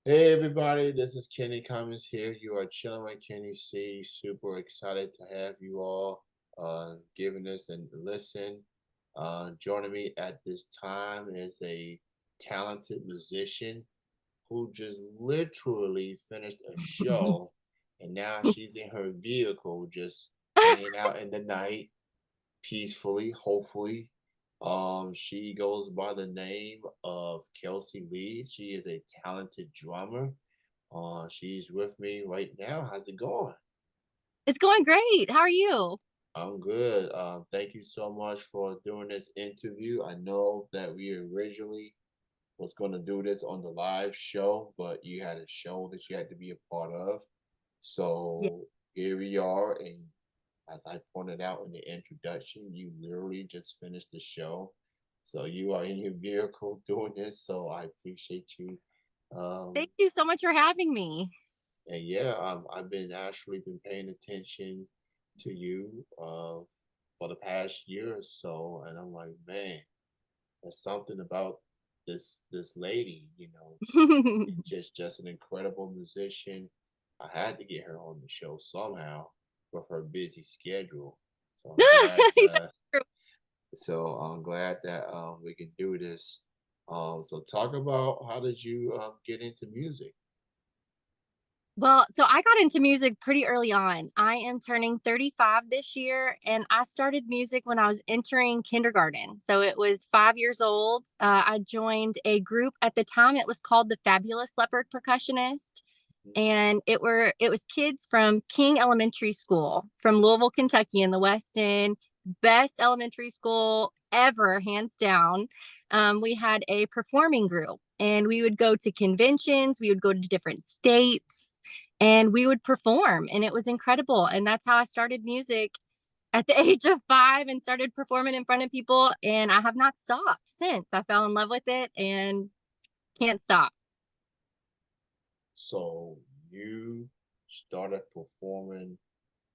Hey everybody, this is Kenny Cummins here. You are chilling with Kenny C. Super excited to have you all giving us a listen. Joining me at this time is a talented musician who just literally finished a show and now she's in her vehicle just hanging out in the night peacefully, hopefully. She goes by the name of Kelsey Lee. She is a talented drummer. She's with me right now. How's it going? It's going great. How are you? I'm good. Thank you so much for doing this interview. I know that we originally was going to do this on the live show, but you had a show that you had to be a part of. Yeah. So here we are, and as I pointed out in the introduction, you literally just finished the show. So you are in your vehicle doing this. So I appreciate you. Thank Um, you so much for having me. and yeah, I've been actually been paying attention to you for the past year or so, and I'm like, man, there's something about this lady. She's just an incredible musician. I had to get her on the show somehow with her busy schedule. So I'm glad. We can do this. So talk about how did you get into music? Well, so I got into music pretty early on. I am turning 35 this year, and I started music when I was entering kindergarten. So it was 5 years old. I joined a group at the time. It was called the Fabulous Leopard Percussionist, Mhm. and it was kids from King Elementary School from Louisville, Kentucky, in the West End. Best elementary school ever, hands down. We had a performing group, and we would go to conventions. We would go to different states, and we would perform, and it was incredible. And that's how I started music at the age of 5 and started performing in front of people. And I have not stopped since. I fell in love with it and can't stop. So you started performing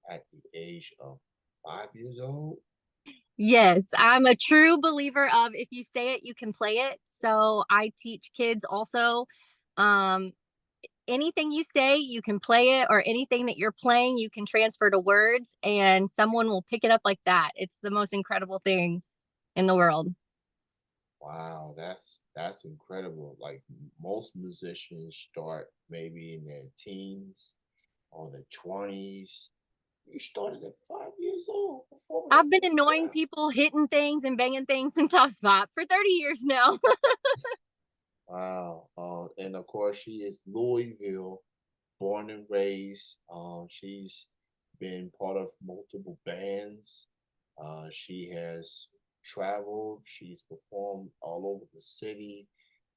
at the age of 5 years old? Yes, I'm a true believer of if you say it, you can play it. So I teach kids also. Um, Anything you say, you can play it, or anything that you're playing, you can transfer to words, and someone will pick it up like that. It's the most incredible thing in the world. Wow, that's incredible. Like most musicians start maybe in their teens or their 20s. You started at 5 years old, performing in I've been front of a annoying crowd. people, hitting things, and banging things since I was 5 for 30 years now. Wow. And of course, she is Louisville, born and raised. She's been part of multiple bands. She has traveled. She's performed all over the city,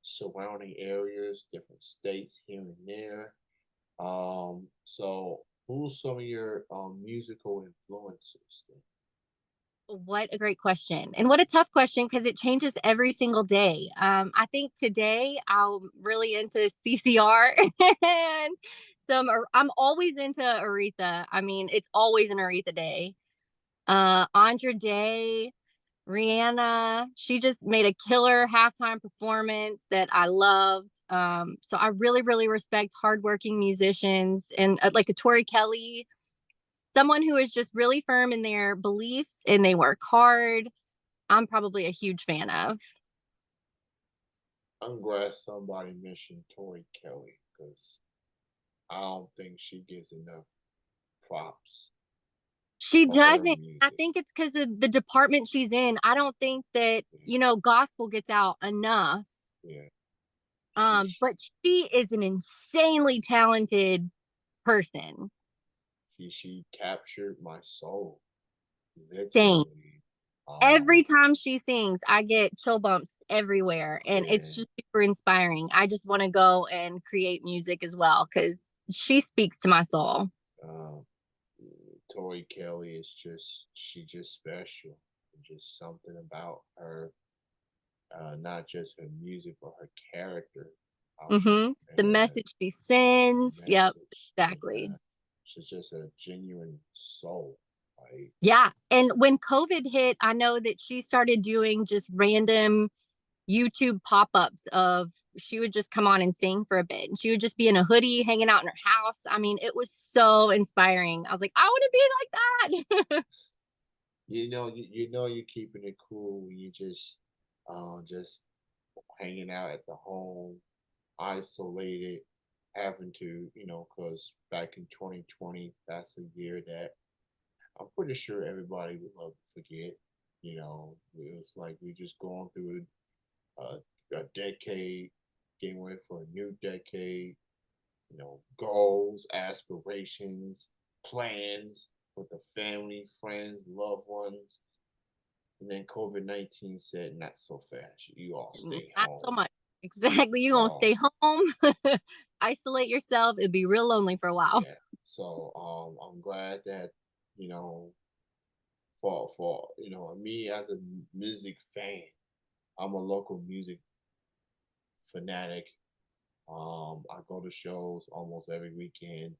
surrounding areas, different states here and there. So who's some of your musical influences then? What a great question. And what a tough question because it changes every single day. I think today I'm really into CCR and I'm always into Aretha. I mean, it's always an Aretha day. Andra Day, Rihanna, she just made a killer halftime performance that I loved. So I really, really respect hardworking musicians and like a Tori Kelly, someone who is just really firm in their beliefs and they work hard. I'm probably a huge fan of. I'm glad somebody mentioned Tori Kelly because I don't think she gets enough props She for her doesn't. I music. think it's because of the department she's in. I don't think that, Yeah, gospel gets out enough. yeah. She But she is an insanely talented person. she captured my soul, Same. literally. Um, Every time she sings, I get chill bumps everywhere. And it's yeah. just super inspiring. I just want to go and create music as well because she speaks to my soul. Um, Tori Kelly is she just special. Just something about her, not just her music but her character, how she The uh, message she sends. Yep, message. exactly. She's just a genuine soul. Like Yeah. And when COVID hit, I know that she started doing just random. YouTube pop-ups of she would just come on and sing for a bit. And she would just be in a hoodie hanging out in her house. I mean, it was so inspiring. I was like, I want to be like that. you're keeping it cool when you just hanging out at the home, isolated, having to, because back in 2020, that's a year that I'm pretty sure everybody would love to forget. It was like we just going through a, a decade, getting ready for a new decade, goals, aspirations, plans with the family, friends, loved ones. And then COVID-19 said, not so fast. You all stay Not so home. much. Exactly. You're going to So, stay home, isolate yourself. It'd be real lonely for a while. yeah. So, I'm glad that, you know, for me as a music fan, I'm a local music fanatic. I go to shows almost every weekend.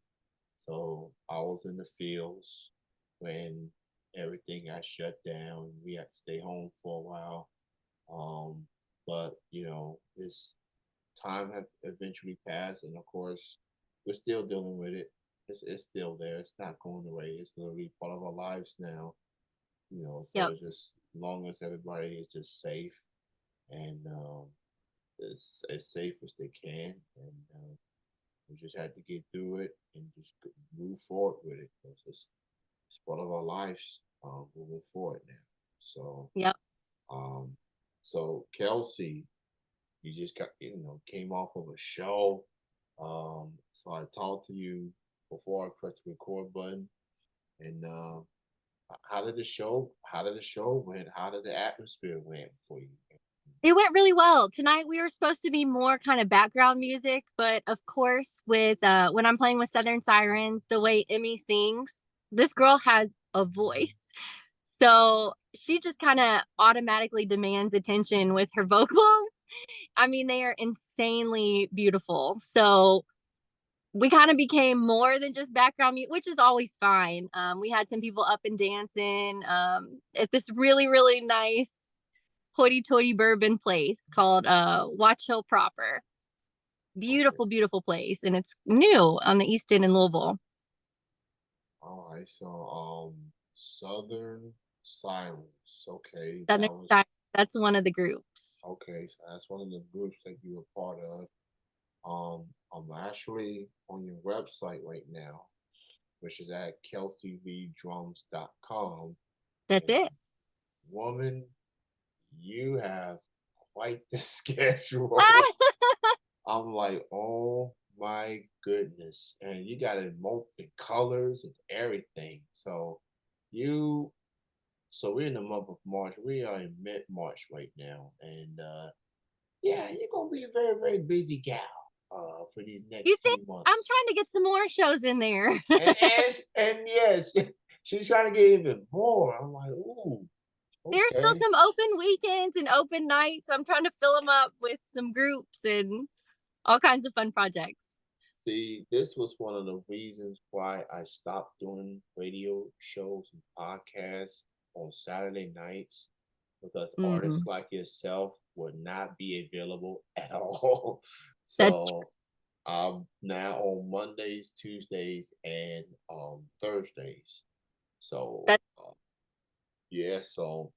So I was in the fields when everything got shut down. We had to stay home for a while. But this time have eventually passed, and of course, we're still dealing with it. It's still there. It's not going away. It's literally part of our lives now. So Yep. it's just as long as everybody is just safe and as safe as they can, and we just had to get through it and just move forward with it. It's part of our lives moving forward now. So, Yep. um, so Kelsey, you just came off of a show. So I talked to you before I pressed the record button, and how did the show went? How did the atmosphere went for you? It went really well. Tonight we were supposed to be more kind of background music, but of course, with when I'm playing with Southern Sirens, the way Emmy sings, this girl has a voice. So she just kind of automatically demands attention with her vocals. I mean, they are insanely beautiful. So we kind of became more than just background music, which is always fine. We had some people up and dancing at this really, really nice hoity-toity bourbon place called Watch Hill Proper. Okay. Beautiful, beautiful place, and it's new on the East End in Louisville. All right. So, Southern Silence. Okay, Southern that was Style, that's one of the groups. okay. So that's one of the groups that you were part of. I'm actually on your website right now, which is at kelseyleedrums.com. That's And it. woman, you have quite the schedule. Ah! I'm like, oh my goodness. And you got it multiple colors and everything. You so we're in the month of March. We are in mid-March right now. And yeah, you're gonna be a very, very busy gal for these You next think few I'm months. trying to get some more shows in there? And yes, she's trying to get even more. I'm like, ooh, There's still okay. some open weekends and open nights. I'm trying to fill them up with some groups and all kinds of fun projects. See, this was one of the reasons why I stopped doing radio shows and podcasts on Saturday nights because Mm, artists like yourself would not be available at all. that's So I'm now on Mondays, Tuesdays, and Thursdays. So that's yeah, so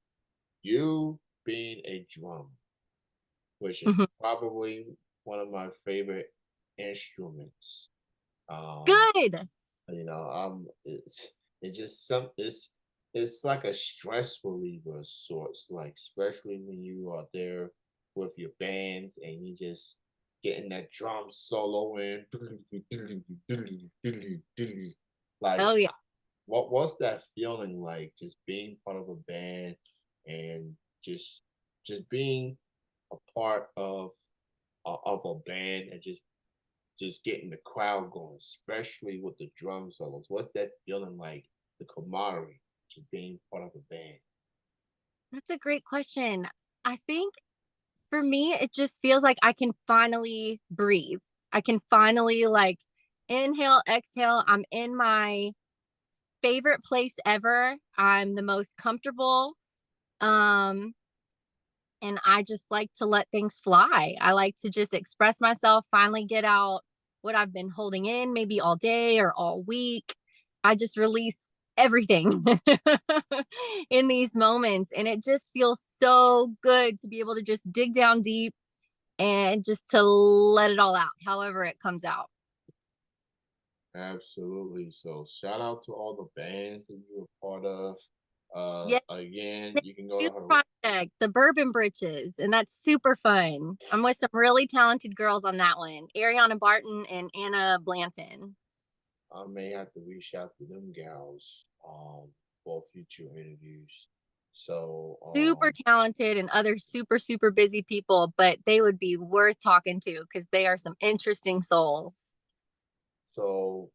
you being a drummer, which is mhm. probably one of my favorite instruments. Um, Good. it's just it's like a stress reliever of sorts, like especially when you are there with your bands and you just getting that drum solo in. Like Oh yeah. what's that feeling like just being part of a band and just just being a part of a band and just getting the crowd going, especially with the drum solos. What's that feeling like? The camaraderie, just being part of a band. That's a great question. I think for me, it just feels like I can finally breathe. I can finally like inhale, exhale. I'm in my favorite place ever. I'm the most comfortable. Um, and I just like to let things fly. I like to just express myself, finally get out what I've been holding in maybe all day or all week. I just release everything in these moments, and it just feels so good to be able to just dig down deep and just to let it all out however it comes out. Absolutely. So shout out to all the bands that you were part of. Yeah, Again, the you can go to youth her. project, the Bourbon Britches, and that's super fun. I'm with some really talented girls on that one, Ariana Barton and Anna Blanton. I may have to reach out to them gals for future interviews. So Super talented and other super, super busy people, but they would be worth talking to because they are some interesting souls. so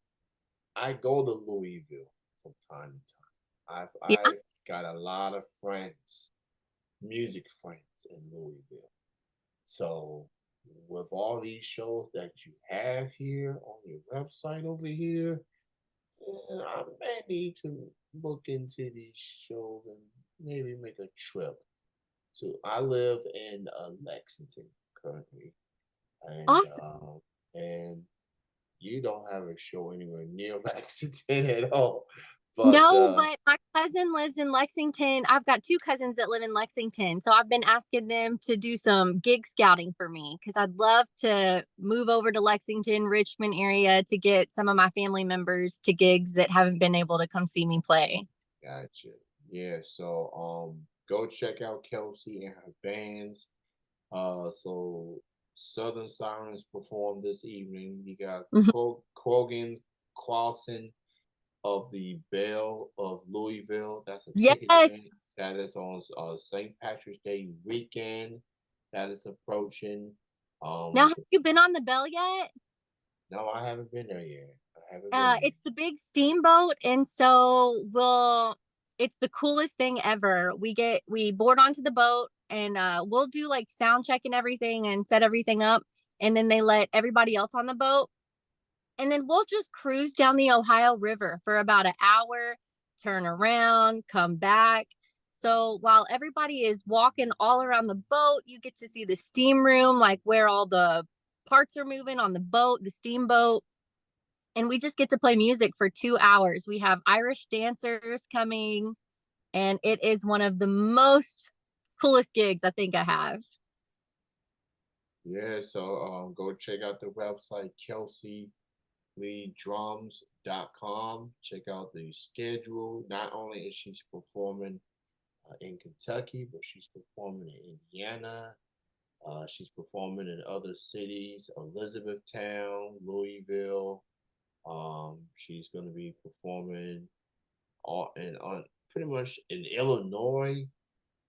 I go to Louisville from time to time. Yeah. I've got a lot of friends, music friends in Louisville. So with all these shows that you have here on your website over here, I may need to look into these shows and maybe make a trip to. I live in Lexington currently, and Awesome. and you don't have a show anywhere near Lexington at all. But No, but my cousin lives in Lexington. I've got two cousins that live in Lexington. So I've been asking them to do some gig scouting for me because I'd love to move over to Lexington, Richmond area to get some of my family members to gigs that haven't been able to come see me play. gotcha. Yeah, so go check out Kelsey and her bands. So Southern Sirens performed this evening. You got Mhm. Quogan Clausen of the Belle of Louisville. That's a ticket Yes. event that is on St. Patrick's Day weekend that is approaching. Now, Um, have you been on the Bell yet? no, I haven't been there yet. I haven't been there. It's the big steamboat, and so it's the coolest thing ever. We board onto the boat, and we'll do like sound check and everything and set everything up, and then they let everybody else on the boat, and then we'll just cruise down the Ohio River for about an hour, turn around, come back. So while everybody is walking all around the boat, you get to see the steam room, like where all the parts are moving on the boat, the steamboat, and we just get to play music for 2 hours. We have Irish dancers coming, and it is one of the most coolest gigs I think I have. Yeah, so go check out the website kelseyleedrums.com. Check out the schedule. Not only is she performing in Kentucky, but she's performing in Indiana. She's performing in other cities, Elizabethtown, Louisville. She's going to be performing on pretty much in Illinois.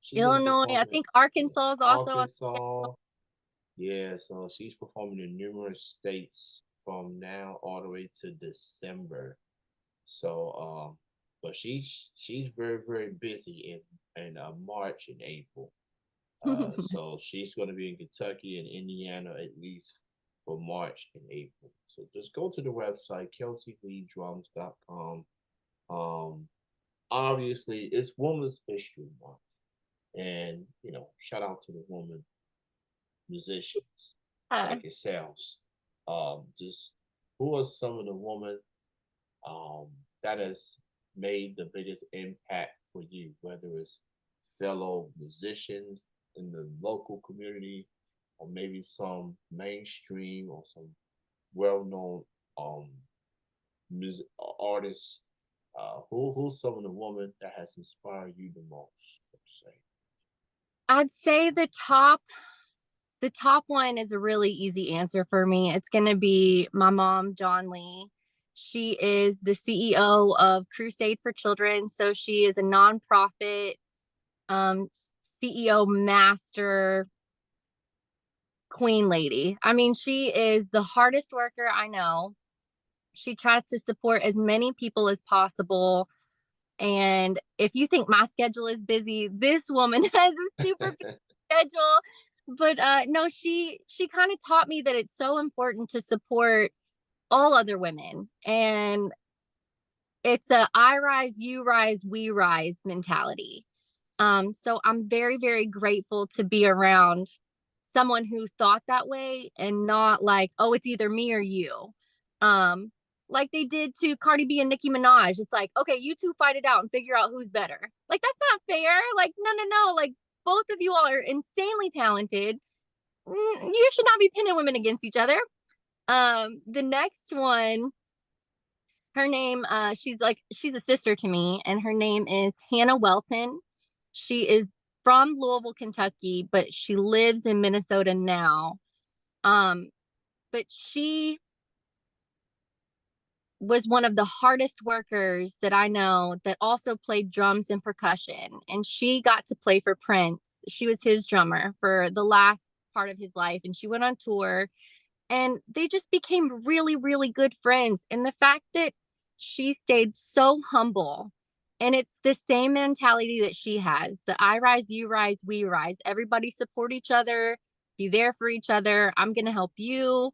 She's going to Illinois, perform I in think Arkansas is also on. Arkansas. Yeah, so she's performing in numerous states from now all the way to December. So, but she's very very busy in March and April. So she's going to be in Kentucky and Indiana at least for March and April. So just go to the website kelseyleedrums.com. Um, Obviously it's Women's History Month, and shout out to the women musicians uh, like yourselves. Just who are some of the women um, that has made the biggest impact for you, whether it's fellow musicians in the local community, or maybe some mainstream or some well-known um, music artists. Who's some of the women that has inspired you the most? Let's say. I'd say the top one is a really easy answer for me. It's going to be my mom, John Lee. She is the CEO of Crusade for Children. So she is a nonprofit um, CEO master queen lady. I mean, she is the hardest worker I know. She tries to support as many people as possible. And if you think my schedule is busy, this woman has a super busy schedule. But no, she kind of taught me that it's so important to support all other women. And it's a I rise, you rise, we rise mentality. So I'm very, very grateful to be around someone who thought that way and not like, oh, it's either me or you. Um, like they did to Cardi B and Nicki Minaj. It's like, okay, you two fight it out and figure out who's better. Like that's not fair. Like, no, no, no. Like both of you all are insanely talented. You should not be pinning women against each other. The next one, her name, she's a sister to me, and her name is Hannah Welton. She is from Louisville, Kentucky, but she lives in Minnesota now. Um, but she was one of the hardest workers that I know that also played drums and percussion. And she got to play for Prince. She was his drummer for the last part of his life. And she went on tour and they just became really, really good friends. And the fact that she stayed so humble, and it's the same mentality that she has, the I rise, you rise, we rise. Everybody support each other, be there for each other. I'm going to help you.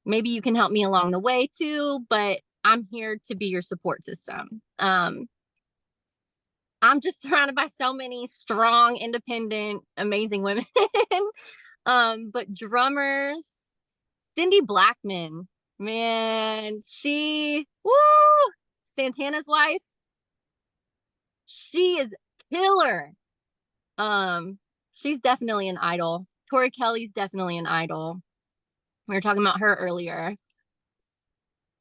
Maybe you can help me along the way too, but I'm here to be your support system. I'm just surrounded by so many strong, independent, amazing women. But drummers, Cindy Blackman, man, she, woo, Santana's wife, she is killer. She's definitely an idol. Tori Kelly's definitely an idol. We were talking about her earlier.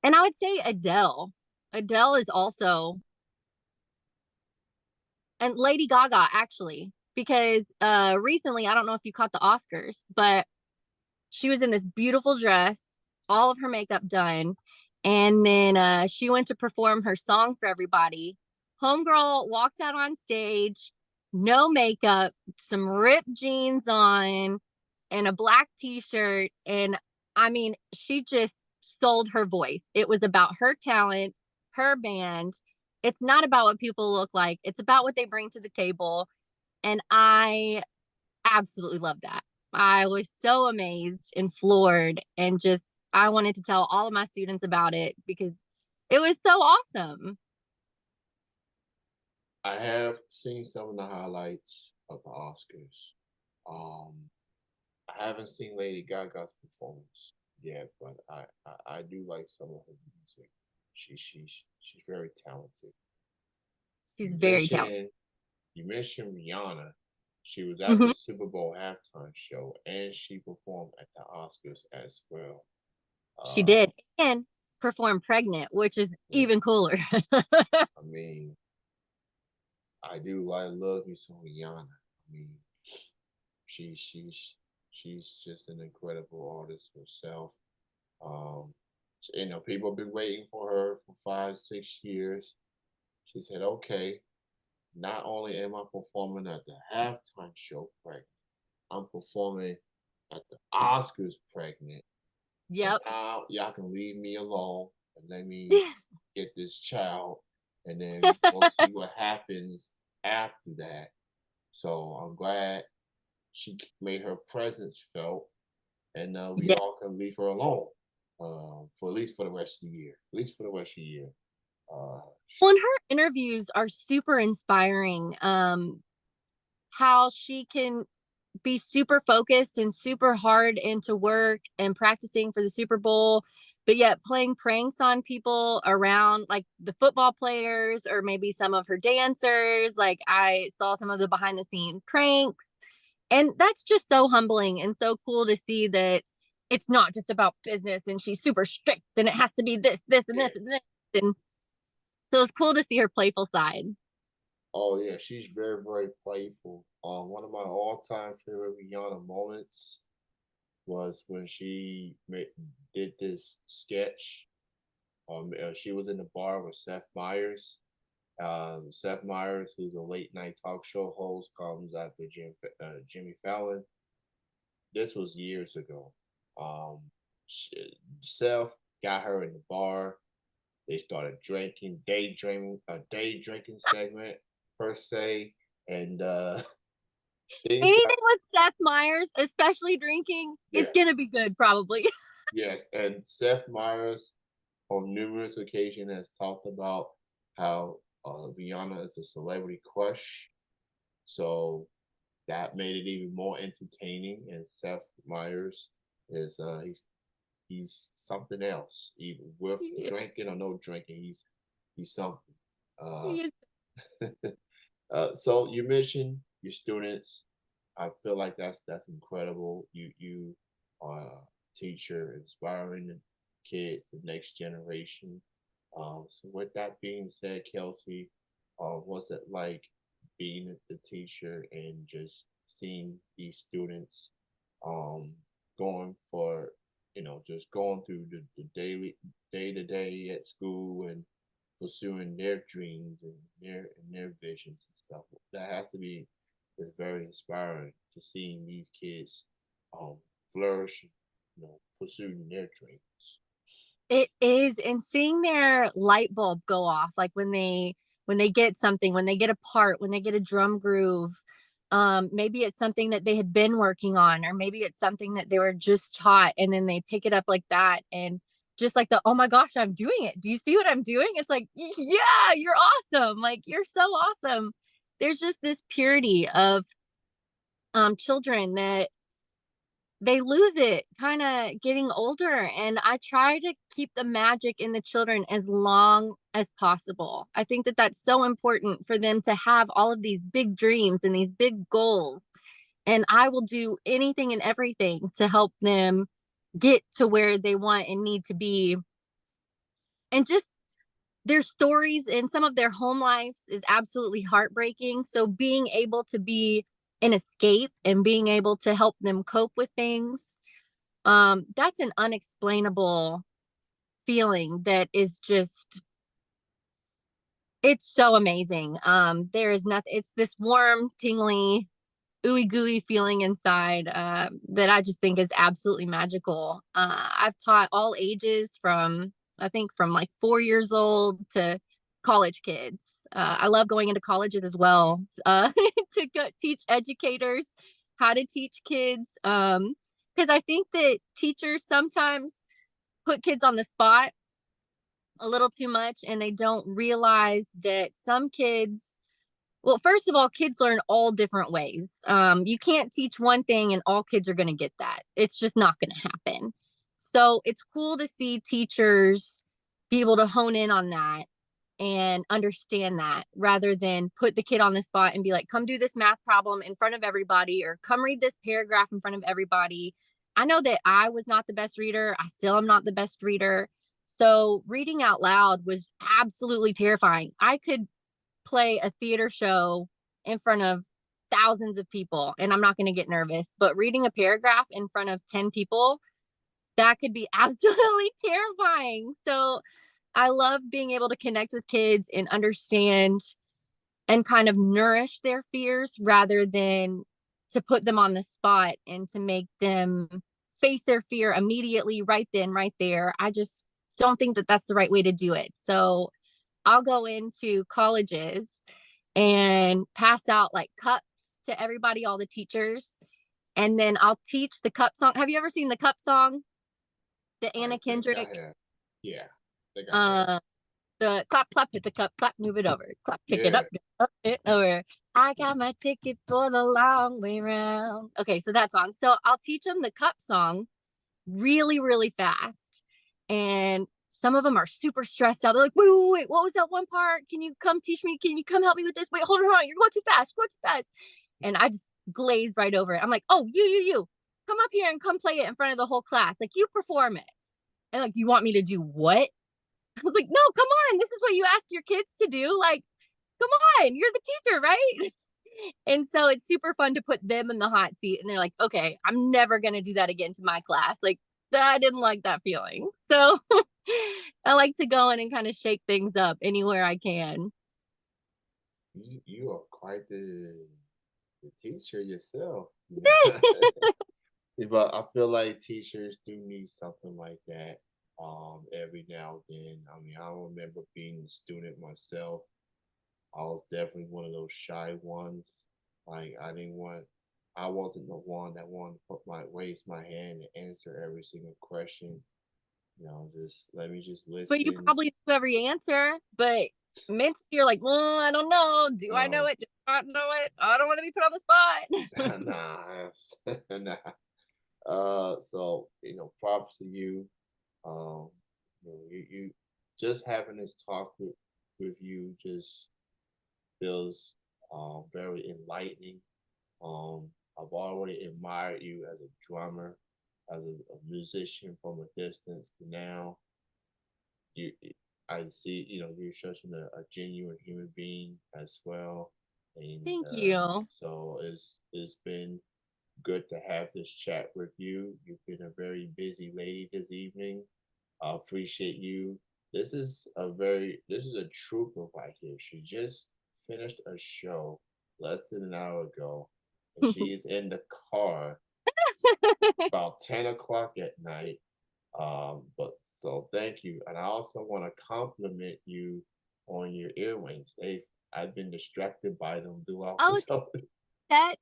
And I would say Adele. Adele is also, and Lady Gaga actually, because recently, I don't know if you caught the Oscars, but she was in this beautiful dress, all of her makeup done, and then she went to perform her song for everybody. Homegirl walked out on stage, no makeup, some ripped jeans on, and a black t-shirt. And I mean, she just sold her voice. It was about her talent, her band. It's not about what people look like. It's about what they bring to the table. And I absolutely love that. I was so amazed and floored and just I wanted to tell all of my students about it because it was so awesome. I have seen some of the highlights of the Oscars. Um, I haven't seen Lady Gaga's performance yet, but I do like some of her music. She's very talented. She's You very talented. mentioned you mentioned Rihanna. She was at Mm-hmm. the Super Bowl halftime show and she performed at the Oscars as well. She Uh, did and perform pregnant, which is yeah, even cooler. I mean, I love me some Rihanna. I mean, she she's she's just an incredible artist herself. Um, people have been waiting for her for 5, 6 years. She said, "Okay, not only am I performing at the halftime show pregnant, I'm performing at the Oscars pregnant. So Yep. now y'all can leave me alone and let me get this child, and then we'll see what happens after that." So I'm glad she made her presence felt, and we Yeah. all can leave her alone for at least for the rest of the year. At least for the rest of the year. Uh, Well, and her interviews are super inspiring. How she can be super focused and super hard into work and practicing for the Super Bowl, but yet playing pranks on people around like the football players or maybe some of her dancers. Like I saw some of the behind the scenes pranks. And that's just so humbling and so cool to see that it's not just about business and she's super strict and it has to be this, this, and yeah. this, and this. And so it's cool to see her playful side. Oh yeah, she's very very playful. One of my all-time favorite Rihanna moments was when did this sketch. She was in the bar with Seth Meyers. Seth Meyers, who's a late night talk show host, comes after Jimmy Fallon. This was years ago. Um, Seth got her in the bar. They started drinking, a day drinking segment per se, and things got Anything with Seth Meyers, especially drinking, it's gonna yes, be good, probably. yes, and Seth Meyers on numerous occasions has talked about how Rihanna is a celebrity crush. So that made it even more entertaining. And Seth Meyers is he's something else, even with Yeah, drinking or no drinking. He's something. Uh, he is. so you mentioned your students. I feel like that's incredible. You are a teacher, inspiring the kids, the next generation. So with that being said, Kelsey, what's it like being the teacher and just seeing these students um going for just going through the daily day to day at school and pursuing their dreams and their visions and stuff. That has to be is very inspiring to seeing these kids um flourish, pursuing their dreams. It is, and seeing their light bulb go off, like when they get something, when they get a part, when they get a drum groove, maybe it's something that they had been working on, or maybe it's something that they were just taught, and then they pick it up like that, and just like oh my gosh, I'm doing it. Do you see what I'm doing? It's like, yeah, you're awesome. Like you're so awesome. There's just this purity of children that they lose it kind of getting older, and I try to keep the magic in the children as long as possible. I think that that's so important for them to have all of these big dreams and these big goals, and I will do anything and everything to help them get to where they want and need to be. And just their stories and some of their home lives is absolutely heartbreaking, so being able to be an escape and being able to help them cope with things, that's an unexplainable feeling that is just, it's so amazing. There is nothing, it's this warm, tingly, ooey gooey feeling inside, that I just think is absolutely magical. I've taught all ages from, I think, from like 4 years old to college kids. I love going into colleges as well, to teach educators how to teach kids. Because I think that teachers sometimes put kids on the spot a little too much, and they don't realize that some kids, well, first of all, kids learn all different ways. You can't teach one thing and all kids are going to get that. It's just not going to happen. So it's cool to see teachers be able to hone in on that and understand that, rather than put the kid on the spot and be like, come do this math problem in front of everybody, or come read this paragraph in front of everybody. I know that I was not the best reader. I still am not the best reader. So reading out loud was absolutely terrifying. I could play a theater show in front of thousands of people and I'm not going to get nervous, but reading a paragraph in front of 10 people, that could be absolutely terrifying. So I love being able to connect with kids and understand and kind of nourish their fears, rather than to put them on the spot and to make them face their fear immediately, right then, right there. I just don't think that that's the right way to do it. So I'll go into colleges and pass out like cups to everybody, all the teachers. And then I'll teach the cup song. Have you ever seen the cup song? The I Anna think I Kendrick. have. Yeah, I think I have. Uh the clap clap hit the cup, clap, move it over, clap, pick it Yeah. up, it over. I got my ticket for the long way round. Okay, so that song. So I'll teach them the cup song really, really fast. And some of them are super stressed out. They're like, wait, what was that one part? Can you come teach me? Can you come help me with this? Wait, hold on. You're going too fast. You're going too fast. And I just glazed right over it. I'm like, oh, you, come up here and come play it in front of the whole class. Like, you perform it. And like, you want me to do what? I was like, no, come on. This is what you ask your kids to do. Like, come on. You're the teacher, right? And so it's super fun to put them in the hot seat. And they're like, okay, I'm never going to do that again to my class. Like, I didn't like that feeling. So I like to go in and kind of shake things up anywhere I can. You are quite the teacher yourself. But I feel like teachers do need something like that every now and then. I mean, I remember being a student myself. I was definitely one of those shy ones. Like I wasn't the one that wanted to raise my hand and answer every single question. Just let me just But you listen. probably knew every answer. But mentally you're like, well, I don't know. Do I know Um, it? Do I not know it? I don't want to be put on the spot. nah, nah. So props to you. Um, you just having this talk with you just feels very enlightening. I've already admired you as a drummer, as a musician from a distance. To now, you, I see, you're such a genuine human being as well, and Thank you. so it's been good to have this chat with you. You've been a very busy lady this evening. I appreciate you. This is a trooper right here. She just finished a show less than an hour ago, and she is in the car about 10 o'clock at night. But so thank you, and I also want to compliment you on your earrings. I've been distracted by them throughout Oh, this whole. that's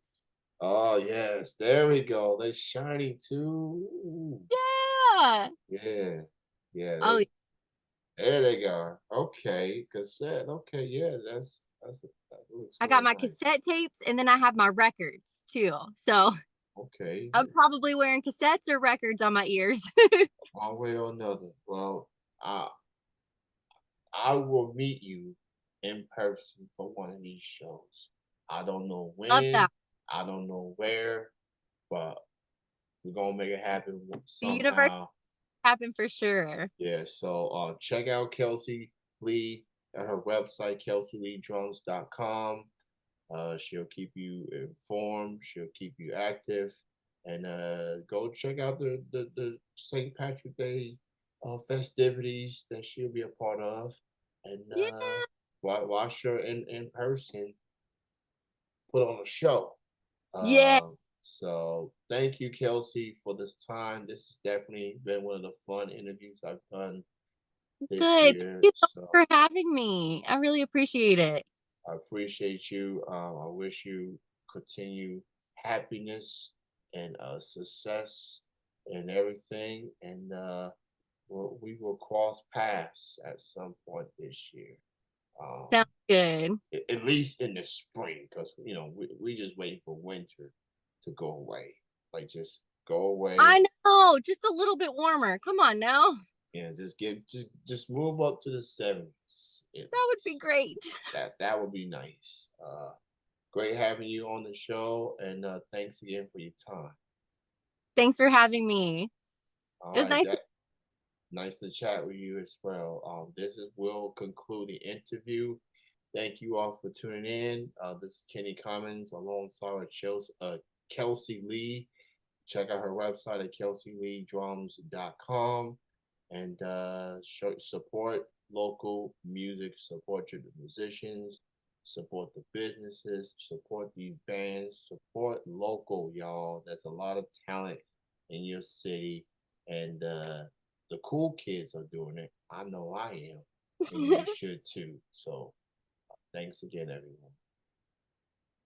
Oh yes, there we go. They're shiny too. Ooh, yeah. yeah, yeah. Oh, There they go. Okay, cassette. Okay, yeah, that looks I got very my nice. cassette tapes and then I have my records too. So Okay, I'm probably wearing cassettes or records on my ears. one way or another. Well, I I will meet you in person for one of these shows. I don't know Love when, that. I don't know where, but we're gonna make it happen The universe somehow. happened for sure. Yeah, so check out Kelsey Lee at her website, kelseyleedrums.com. She'll keep you informed, she'll keep you active, and go check out the St. Patrick Day festivities that she'll be a part of. And Yeah. watch her in person put on a show. Yeah. So thank you, Kelsey, for this time. This has definitely been one of the fun interviews I've done this Good. Thank year. you so So much for having me. I really appreciate it. I appreciate you. I wish you continue happiness and success and everything. And we will cross paths at some point this year. Sounds Um, good. at least in the spring, because we just waiting for winter to go away. Like just go away. I know. Just a little bit warmer. Come on now. And just move up to the 70s at That would be least. great. That would be nice. Great having you on the show, and thanks again for your time. Thanks for having me. All It was right, nice. that nice to chat with you as well. This is will conclude the interview. Thank you all for tuning in. This is Kenny Commons alongside with Kelsey Lee. Check out her website at kelseyleedrums.com and support local music, support your musicians, support the businesses, support these bands, support local, y'all. There's a lot of talent in your city, and the cool kids are doing it. I know I am, and you should too. So, thanks again, everyone.